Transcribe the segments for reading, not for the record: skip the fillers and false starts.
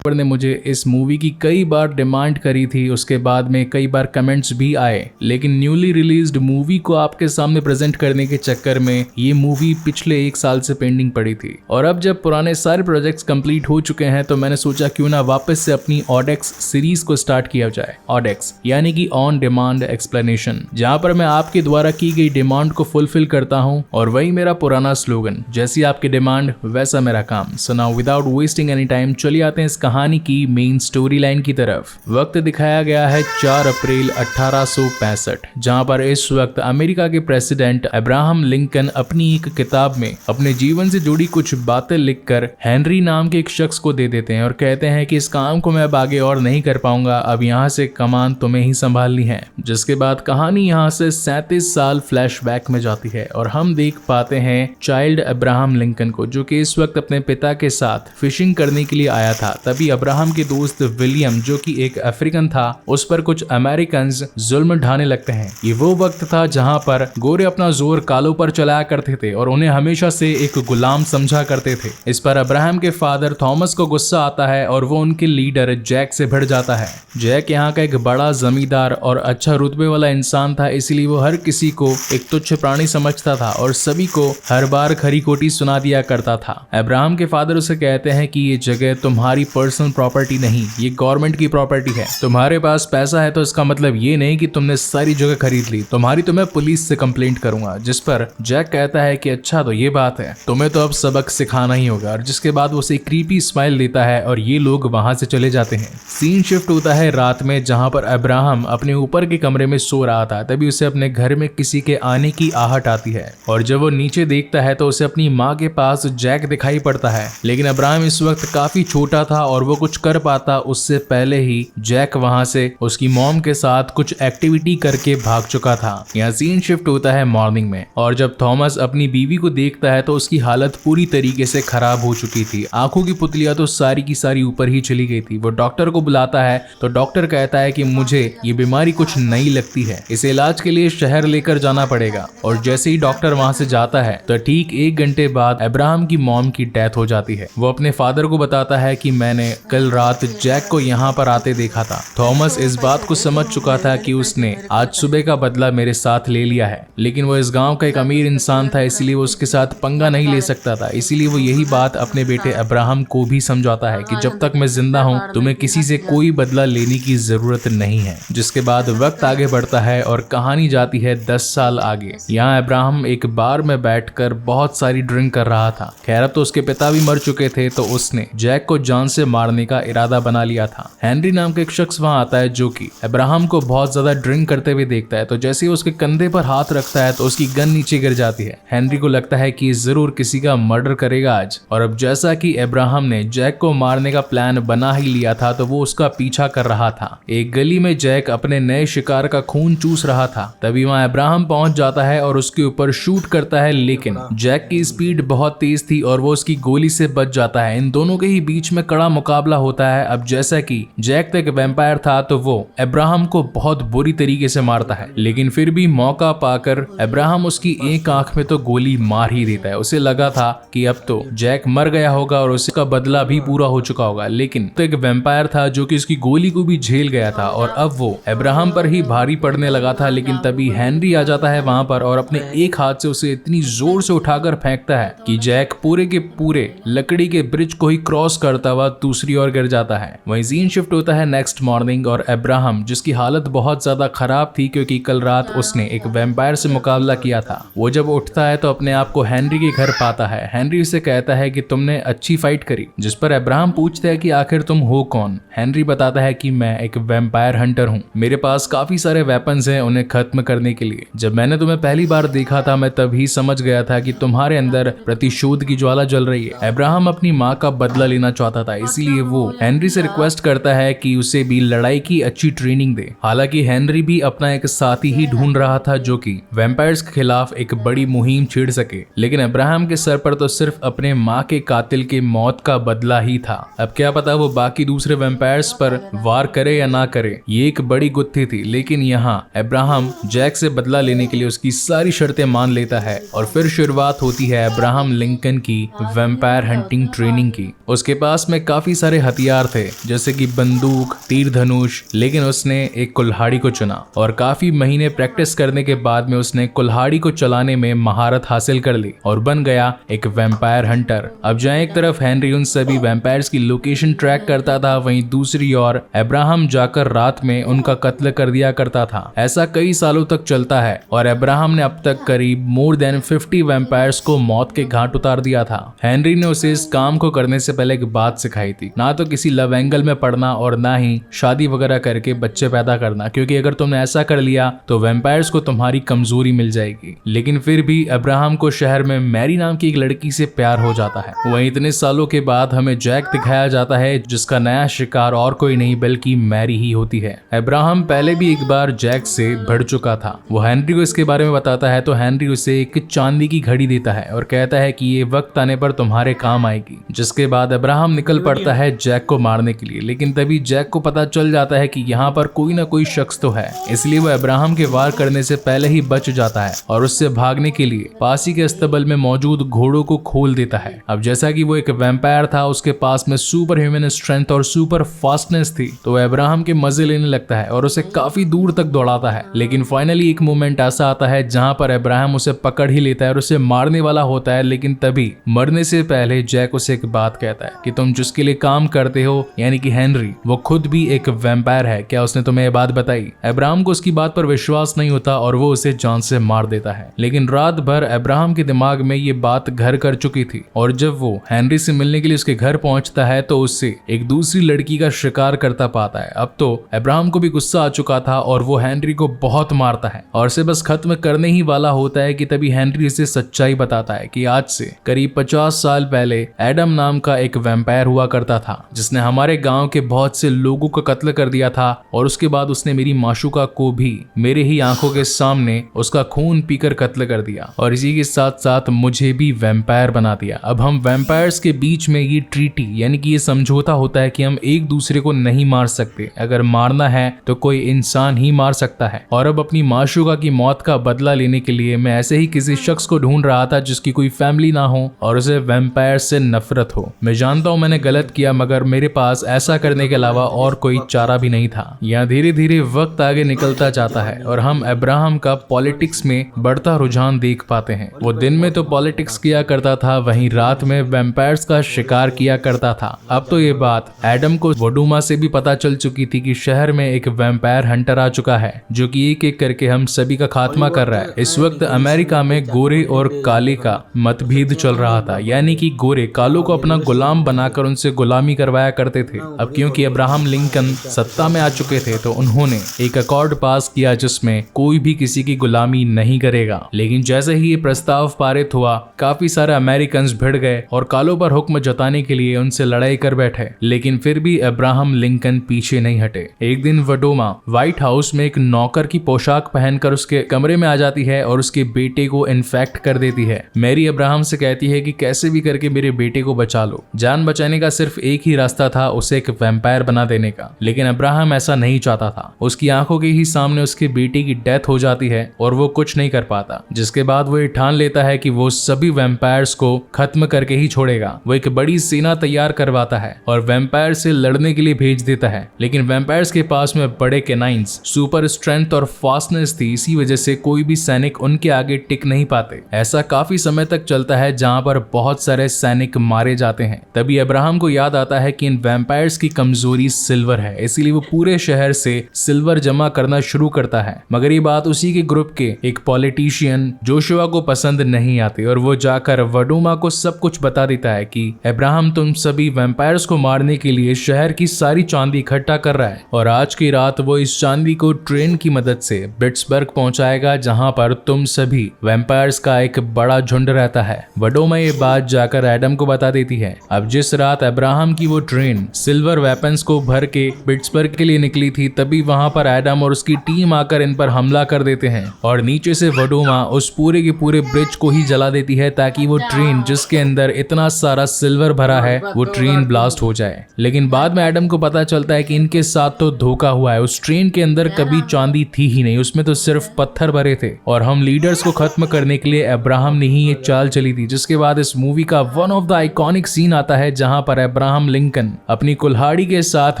ने मुझे इस मूवी की कई बार डिमांड करी थी, उसके बाद में कई बार कमेंट्स भी आए, लेकिन न्यूली रिलीज्ड मूवी को आपके सामने प्रेजेंट करने के चक्कर में ये मूवी पिछले 1 साल से पेंडिंग पड़ी थी। और अब जब पुराने सारे प्रोजेक्ट्स कंप्लीट हो चुके हैं तो मैंने सोचा क्यों ना वापस से अपनी ऑडेक्स सीरीज को स्टार्ट किया जाए। ऑडेक्स यानी कि ऑन डिमांड एक्सप्लेनेशन, जहां पर मैं आपके द्वारा की गई डिमांड को फुलफिल करता हूं, और वही मेरा पुराना स्लोगन, जैसी आपकी डिमांड वैसा मेरा काम। So now without wasting any time चलिए आते हैं इस कहानी की मेन स्टोरी लाइन की तरफ। वक्त दिखाया गया है 4 अप्रैल 1865, जहां पर इस वक्त अमेरिका के प्रेसिडेंट अब्राहम लिंकन अपनी एक किताब में अपने जीवन से जुड़ी कुछ बातें लिखकर हेनरी नाम के एक शख्स को दे देते हैं और कहते हैं कि इस काम को मैं अब आगे और नहीं कर पाऊंगा, अब यहाँ से कमान तुम्हें ही संभालनी है। जिसके बाद कहानी यहाँ से 37 साल फ्लैशबैक में जाती है और हम देख पाते हैं चाइल्ड अब्राहम लिंकन को, जो कि इस वक्त अपने पिता के साथ फिशिंग करने के लिए आया था। तभी अब्राहम के दोस्त विलियम, जो कि एक अफ्रीकन था, उस पर कुछ अमेरिकन जुल्म ढाने लगते हैं। ये वो वक्त था जहां पर गोरे अपना जोर कालों पर चलाया करते थे और उन्हें हमेशा से एक गुलाम समझा करते थे। इस पर अब्राहम के फादर थॉमस को गुस्सा आता है और वो उनके लीडर जैक से भिड़ जाता है। जैक यहाँ का एक बड़ा जमींदार और अच्छा रुतबे वाला इंसान था, इसलिए वो हर किसी को एक तुच्छ प्राणी समझता था और सभी को हर बार खरी खोटी सुना दिया करता था। अब्राहम के फादर उसे कहते हैं कि ये जगह तुम्हारी पर्सनल प्रॉपर्टी नहीं, ये गवर्नमेंट की प्रॉपर्टी है। तुम्हारे पास पैसा है तो इसका मतलब ये नहीं कि तुमने सारी जगह खरीद ली, तुम्हारी तो मैं पुलिस से कंप्लेंट करूंगा। जिस पर जैक कहता है कि अच्छा तो ये बात है, तुम्हें तो अब सबक सिखाना ही होगा। और जिसके बाद वो उसे क्रीपी स्माइल देता है और ये लोग वहां से चले जाते हैं। सीन शिफ्ट होता है रात में, जहां पर अब्राहम अपने ऊपर के कमरे में सो रहा था। तभी उसे अपने घर में किसी के आने की आहट आती है और जब वो नीचे देखता है तो उसे अपनी माँ के पास जैक दिखाई पड़ता है। लेकिन अब्राहम इस वक्त काफी छोटा था और वो कुछ कर पाता उससे पहले ही जैक वहां से उसकी मॉम के साथ कुछ एक्टिविटी करके भाग चुका था। यहाँ सीन शिफ्ट होता है मॉर्निंग में और जब थॉमस अपनी बीवी को देखता है तो उसकी हालत पूरी तरीके से खराब हो चुकी थी। आंखों की पुतलियां तो सारी की सारी ऊपर ही चली गई थी। वो डॉक्टर को बुलाता है तो डॉक्टर कहता है कि मुझे ये बीमारी कुछ नई लगती है, इसे इलाज के लिए शहर लेकर जाना पड़ेगा। और जैसे ही डॉक्टर वहां से जाता है तो ठीक 1 घंटे बाद अब्राहम की मॉम की डेथ हो जाती है। वो अपने फादर को बताता है कि मैंने कल रात जैक को यहाँ पर आते देखा था। थॉमस इस बात को समझ चुका था कि उसने आज सुबह का बदला मेरे साथ ले लिया है, लेकिन वो इस गांव का एक अमीर इंसान था, इसलिए वो उसके साथ पंगा नहीं ले सकता था। इसीलिए वो यही बात अपने बेटे अब्राहम को भी समझाता है कि जब तक मैं जिंदा हूँ तुम्हें किसी से कोई बदला लेने की जरूरत नहीं है। जिसके बाद वक्त आगे बढ़ता है और कहानी जाती है 10 साल आगे। यहाँ अब्राहम एक बार में बैठकर बहुत सारी ड्रिंक कर रहा था। खैर तो उसके पिता भी मर चुके थे तो उसने जैक को जान से मारने का इरादा बना लिया था। हेनरी नाम का एक शख्स वहां आता है जो कि अब्राहम को बहुत ज्यादा ड्रिंक करते हुए देखता है। तो जैसे ही उसके कंधे पर हाथ रखता है तो उसकी गन नीचे गिर जाती है। हेनरी को लगता है कि जरूर किसी का मर्डर करेगा आज। और अब जैसा कि अब्राहम ने जैक को मारने का प्लान बना ही लिया था तो वो उसका पीछा कर रहा था। एक गली में जैक अपने नए शिकार का खून चूस रहा था। तभी वहां अब्राहम पहुंच जाता है और उसके ऊपर शूट करता है, लेकिन जैक की स्पीड बहुत तेज थी और वो उसकी गोली से बच जाता है। इन दोनों के ही बीच में कड़ा मुकाबला होता है। अब जैसा कि जैक तो एक वैम्पायर था तो वो अब्राहम को बहुत बुरी तरीके से मारता है, लेकिन फिर भी मौका पाकर अब्राहम उसकी एक आंख में तो गोली मार ही देता है। उसे लगा था कि अब तो जैक मर गया होगा और उसका बदला भी पूरा हो चुका होगा, लेकिन तो एक वैम्पायर था जो कि उसकी गोली को भी झेल गया था और अब वो अब्राहम पर ही भारी पड़ने लगा था। लेकिन तभी हेनरी आ जाता है वहां पर और अपने एक हाथ से उसे इतनी जोर से उठाकर फेंकता है कि जैक पूरे के पूरे लकड़ी के ब्रिज को ही क्रॉस करता हुआ दूसरी ओर गिर जाता है। वहीं सीन शिफ्ट होता है नेक्स्ट मॉर्निंग और अब्राहम, जिसकी हालत बहुत ज्यादा खराब थी क्योंकि कल रात उसने एक वैम्पायर से मुकाबला किया था, वो जब उठता है तो अपने आप को हेनरी के घर पाता है। हेनरी उसे कहता है कि तुमने अच्छी फाइट करी। जिस पर अब्राहम पूछता है कि आखिर तुम हो कौन। हेनरी बताता है कि मैं एक वैम्पायर हंटर हूँ, मेरे पास काफी सारे वेपन्स हैं उन्हें खत्म करने के लिए। जब मैंने तुम्हें पहली बार देखा था मैं तभी समझ गया था कि तुम्हारे अंदर प्रतिशोध की ज्वाला जल रही है। अब्राहम अपनी माँ का बदला लेना चाहता था, इसीलिए वो हेनरी से रिक्वेस्ट करता है कि उसे भी लड़ाई की अच्छी ट्रेनिंग दे। हालांकि हेनरी भी अपना एक साथी ही ढूंढ रहा था जो कि वैम्पायर्स के खिलाफ एक बड़ी मुहिम छेड़ सके, लेकिन अब्राहम के सर पर तो सिर्फ अपने माँ के कातिल के मौत का बदला ही था। अब क्या पता वो बाकी दूसरे वैम्पायर्स पर वार करे या ना करे, ये एक बड़ी गुत्थी थी। लेकिन यहाँ अब्राहम जैक से बदला लेने के लिए उसकी सारी शर्तें मान लेता है और फिर शुरुआत होती है अब्राहम लिंकन की वैम्पायर हंटिंग ट्रेनिंग की। उसके पास में काफी काफी सारे हथियार थे जैसे कि बंदूक, तीर धनुष, लेकिन उसने एक कुल्हाड़ी को चुना और काफी महीने प्रैक्टिस करने के बाद में उसने कुल्हाड़ी को चलाने में महारत हासिल कर ली और बन गया एक वैम्पायर हंटर। अब जहाँ एक तरफ हेनरी उन सभी वैम्पायर्स की लोकेशन ट्रैक करता था, वहीं दूसरी ओर अब्राहम जाकर रात में उनका कत्ल कर दिया करता था। ऐसा कई सालों तक चलता है और अब्राहम ने अब तक करीब मोर देन 50 वैम्पायर्स को मौत के घाट उतार दिया था। हेनरी ने उसे इस काम को करने से पहले एक बात सिखाई थी, ना तो किसी लव एंगल में पड़ना और ना ही शादी वगैरह करके बच्चे पैदा करना, क्योंकि अगर तुमने ऐसा कर लिया तो वैम्पायर्स को तुम्हारी कमजोरी मिल जाएगी। लेकिन फिर भी अब्राहम को शहर में मैरी नाम की एक लड़की से प्यार हो जाता है। वहीं इतने सालों के बाद हमें जैक दिखाया जाता है जिसका नया शिकार और कोई नहीं बल्कि मैरी ही होती है। अब्राहम पहले भी एक बार जैक से भिड़ चुका था। वो हेनरी को इसके बारे में बताता है तो हेनरी उसे एक चांदी की घड़ी देता है और कहता है कि ये वक्त आने पर तुम्हारे काम आएगी। जिसके बाद अब्राहम निकल पड़ता है जैक को मारने के लिए, लेकिन तभी जैक को पता चल जाता है कि यहाँ पर कोई ना कोई शख्स तो है, इसलिए वो अब्राहम के वार करने से पहले ही बच जाता है और उससे भागने के लिए पास ही के अस्तबल में मौजूद घोड़ों को खोल देता है। अब जैसा कि वो एक वैम्पायर था, उसके पास में सुपर ह्यूमन स्ट्रेंथ और सुपर फास्टनेस थी, तो अब्राहम के मजे लेने लगता है और उसे काफी दूर तक दौड़ाता है। लेकिन फाइनली एक मोमेंट ऐसा आता है जहां पर अब्राहम उसे पकड़ ही लेता है और उसे मारने वाला होता है, लेकिन तभी मरने से पहले जैक उसे एक बात कहता है कि तुम जिसके लिए काम करते हो यानी कि हेनरी, वो खुद भी एक वैम्पायर है। क्या उसने तुम्हें ये बात बताई? अब्राहम को उसकी बात पर विश्वास नहीं होता और वो उसे जान से मार देता है। लेकिन रात भर अब्राहम के दिमाग में ये बात घर कर चुकी थी और जब वो हेनरी से मिलने के लिए उसके घर पहुंचता है तो उससे एक दूसरी लड़की का शिकार करता पाता है। अब तो अब्राहम को भी गुस्सा आ चुका था और वो हेनरी को बहुत मारता है और उसे बस खत्म करने ही वाला होता है कि तभी हेनरी उसे सच्चाई बताता है कि आज से करीब 50 साल पहले एडम नाम का एक वैम्पायर हुआ करता था जिसने हमारे गांव के बहुत से लोगों का कत्ल कर दिया था और उसके बाद उसने मेरी माशूका को भी मेरे ही आंखों के सामने उसका खून पीकर कत्ल कर दिया और इसी के साथ साथ मुझे भी वैम्पायर बना दिया। अब हम वैम्पायर्स के बीच में ये ट्रीटी यानी कि ये समझौता होता है कि हम एक दूसरे को नहीं मार सकते, अगर मारना है तो कोई इंसान ही मार सकता है। और अब अपनी माशूका की मौत का बदला लेने के लिए मैं ऐसे ही किसी शख्स को ढूंढ रहा था जिसकी कोई फैमिली ना हो और उसे वैम्पायर से नफरत हो। मैं जानता हूँ मैंने गलत किया, मगर मेरे पास ऐसा करने के अलावा और कोई चारा भी नहीं था। यहाँ धीरे धीरे वक्त आगे निकलता जाता है और हम अब्राहम का पॉलिटिक्स में बढ़ता रुझान देख पाते हैं। वो दिन में तो पॉलिटिक्स किया करता था, वहीं रात में वैम्पायर्स का शिकार किया करता था। अब तो ये बात एडम को वोडुमा से भी पता चल चुकी थी कि शहर में एक वैम्पायर हंटर आ चुका है जो कि एक एक करके हम सभी का खात्मा कर रहा है। इस वक्त अमेरिका में गोरे और काले का मतभेद चल रहा था, यानी कि गोरे कालों को अपना गुलाम बनाकर उनसे गुलामी करवाया करते थे। अब क्योंकि अब्राहम लिंकन सत्ता में आ चुके थे तो उन्होंने एक अकॉर्ड पास किया जिसमें कोई भी किसी की गुलामी नहीं करेगा। लेकिन जैसे ही ये प्रस्ताव पारित हुआ, काफी सारे अमेरिकन भिड़ गए और कालों पर हुक्म जताने के लिए उनसे लड़ाई कर बैठे। लेकिन फिर भी अब्राहम लिंकन पीछे नहीं हटे। एक दिन वडोमा व्हाइट हाउस में एक नौकर की पोशाक पहनकर उसके कमरे में आ जाती है और उसके बेटे को इन्फेक्ट कर देती है। मैरी अब्राहम से कहती है कि कैसे भी करके मेरे बेटे को बचा लो। जान बचाने का सिर्फ एक ही रास्ता था, उसे एक वैम्पायर बना देने का। लेकिन अब्राहम ऐसा नहीं चाहता था। उसकी आंखों के ही सामने उसके बेटे की डेथ हो जाती है और वो कुछ नहीं कर पाता, जिसके बाद वो ये ठान लेता है कि वो सभी वैम्पायर्स को खत्म करके ही छोड़ेगा। वो एक बड़ी सेना तैयार करवाता है और वैम्पायर से लड़ने के लिए भेज देता है। लेकिन वैम्पायर्स के पास में बड़े कैनाइंस, सुपर स्ट्रेंथ और फास्टनेस थी, इसी वजह से कोई भी सैनिक उनके आगे टिक नहीं पाते। ऐसा काफी समय तक चलता है जहां पर बहुत सारे सैनिक मारे जाते हैं। तभी अब्राहम को याद आता है कि इन वैम्पायर्स की कमजोरी सिल्वर है, इसीलिए वो पूरे शहर से सिल्वर जमा करना शुरू करता है। मगर ये बात उसी के ग्रुप के एक पॉलिटिशियन जोशुआ को पसंद नहीं आती और वो जाकर वडोमा को सब कुछ बता देता है कि अब्राहम तुम सभी वैम्पायर्स को मारने के लिए शहर की सारी चांदी इकट्ठा कर रहा है और आज की रात वो इस चांदी को ट्रेन की मदद से पिट्सबर्ग पहुंचाएगा जहां पर तुम सभी वैम्पायर्स का एक बड़ा झुंड रहता है। वडोमा ये बात जाकर एडम को बता देती है। अब जिस रात अब्राहम की वो ट्रेन सिल्वर वेपन्स को भर के पिट्सबर्ग के लिए निकली थी, तभी वहां पर एडम और उसकी टीम आकर इन पर हमला कर देते हैं और नीचे से वडोमा उस पूरे के पूरे ब्रिज को ही जला देती है ताकि वो ट्रेन जिसके अंदर इतना सारा सिल्वर भरा है वो ट्रेन ब्लास्ट हो जाए। लेकिन बाद में एडम को पता चलता है कि इनके साथ तो धोखा हुआ है। उस ट्रेन के अंदर कभी चांदी थी ही नहीं, उसमें तो सिर्फ पत्थर भरे थे और हम लीडर्स को खत्म करने के लिए अब्राहम ने ही ये चाल चली थी। जिसके बाद इस मूवी का one of the iconic scene आता है जहां पर अब्राहम लिंकन अपनी कुल्हाड़ी के साथ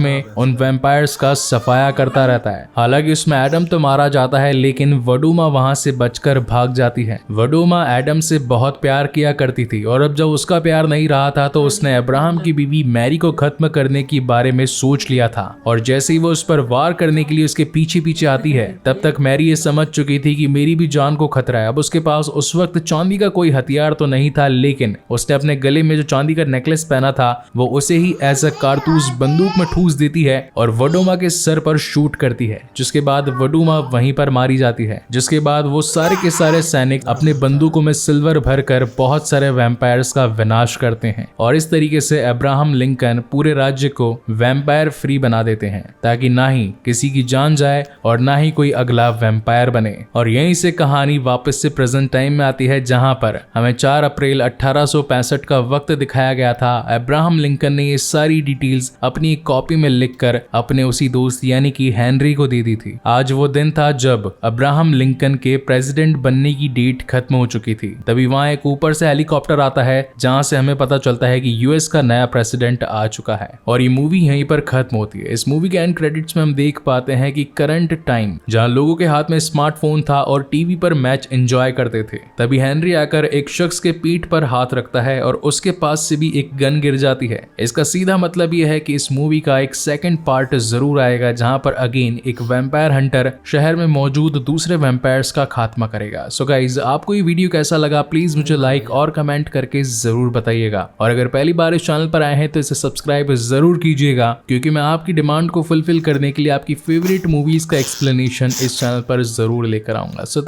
में उन वैम्पायर्स का सफाया करता रहता है। हालांकि उसमें एडम तो मारा जाता है, लेकिन वडूमा वहां से बचकर भाग जाती है। वडूमा एडम से बहुत प्यार किया करती थी और अब जब उसका प्यार नहीं रहा था तो उसने अब्राहम की बीवी मैरी को खत्म करने की बारे में सोच लिया था। और जैसे ही वो उस पर वार करने के लिए उसके पीछे पीछे आती है, तब तक मैरी ये समझ चुकी थी कि मेरी भी जान को खतरा है। अब उसके पास उस वक्त चांदी का कोई हथियार तो नहीं था, लेकिन उसने अपने गले में जो चांदी का नेकलेस पहना था वो उसे ही एज अ कारतूस बंदूक में ठूस देती है और वडूमा के सर पर शूट करती है, जिसके बाद वडूमा वहीं पर मारी जाती है। जिसके बाद वो सारे के सारे सैनिक अपने बंदूकों में सिल्वर भरकर बहुत सारे वैम्पायर्स का विनाश करते हैं और इस तरीके से अब्राहम लिंकन पूरे राज्य को वैम्पायर फ्री बना देते हैं, ताकि ना ही किसी की जान जाए और ना ही कोई अगला वैम्पायर बने। और यहीं से कहानी वापस से प्रेजेंट टाइम में आती है, जहां पर हमें 4 अप्रैल 1865 का वक्त दिखाया गया था। अब्राहम लिंकन ने ये सारी डिटेल्स अपनी एक कॉपी में लिखकर अपने उसी दोस्त यानी कि हेनरी को दे दी थी। आज वो दिन था जब अब्राहम लिंकन के प्रेसिडेंट बनने की डेट खत्म हो चुकी थी। तभी वहां एक ऊपर से हेलीकॉप्टर आता है, जहां से हमें पता चलता है कि यूएस का नया प्रेसिडेंट आ चुका है और ये मूवी यहीं पर खत्म होती है। इस मूवी के एंड क्रेडिट्स में हम देख पाते हैं कि करंट टाइम जहां लोगों के हाथ में स्मार्टफोन था और टीवी पर मैच एंजॉय करते थे, तभी हेनरी आकर एक शख्स के पीठ पर हाथ रखता है और उसके पास से भी एक गन गिर जाती है। इसका सीधा मतलब यह है कि इस मूवी का एक सेकंड पार्ट जरूर आएगा, जहां पर अगेन एक वैम्पायर हंटर शहर में मौजूद दूसरे वैम्पायर्स का खात्मा करेगा। सो गाइज, आपको ये वीडियो कैसा लगा प्लीज मुझे लाइक और कमेंट करके जरूर बताइएगा। और अगर पहली बार इस चैनल पर आए हैं तो इसे सब्सक्राइब जरूर कीजिएगा, क्योंकि मैं आपकी डिमांड को फुलफिल करने के लिए आपकी फेवरेट मूवीज का एक्सप्लेनेशन इस चैनल पर जरूर लेकर आऊंगा। सो